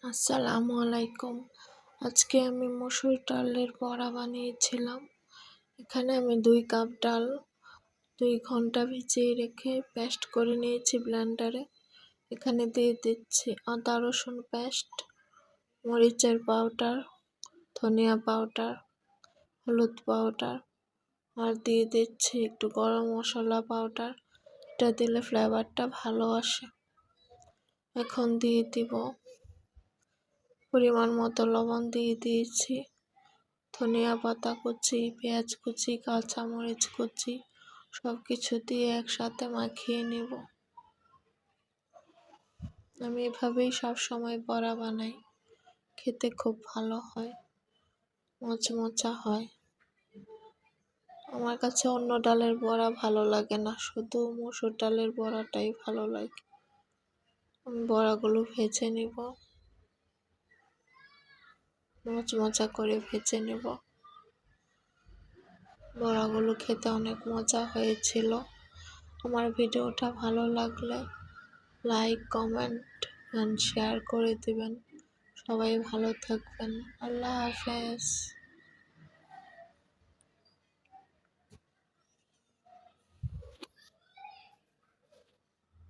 আসসালামু আলাইকুম। আজকে আমি মসুর ডালের বড়া বানিয়েছিলাম। এখানে আমি 2 কাপ ডাল 2 ঘন্টা ভিজিয়ে রেখে পেস্ট করে নিয়েছি ব্লেন্ডারে। এখানে দিয়ে দিচ্ছি আদা রসুন পেস্ট, মরিচের পাউডার, ধনিয়া পাউডার, হলুদ পাউডার আর দিয়ে দিচ্ছি একটু গরম মশলা পাউডার। এটা দিলে ফ্লেভারটা ভালো আসে। এখন দিয়ে দিব পরিমাণ মতো লবণ, দিয়ে দিয়েছি ধনিয়া পাতা কুচি, পেঁয়াজ কুচি, কাঁচামরিচ কুচি সব কিছু দিয়ে একসাথে মাখিয়ে নেব। আমি এভাবেই সবসময় বড়া বানাই, খেতে খুব ভালো হয়, মচমচা হয়। আমার কাছে অন্য ডালের বড়া ভালো লাগে না, শুধু মসুর ডালের বড়াটাই ভালো লাগে। আমি বড়াগুলো ভেজে নেব, মচমচা করে ভেজে নেব। বড়াগুলো খেতে অনেক মজা হয়েছিল। আমার ভিডিওটা ভালো লাগলে লাইক, কমেন্ট অ্যান্ড শেয়ার করে দিবেন। সবাই ভালো থাকবেন। আল্লাহ হাফেজ।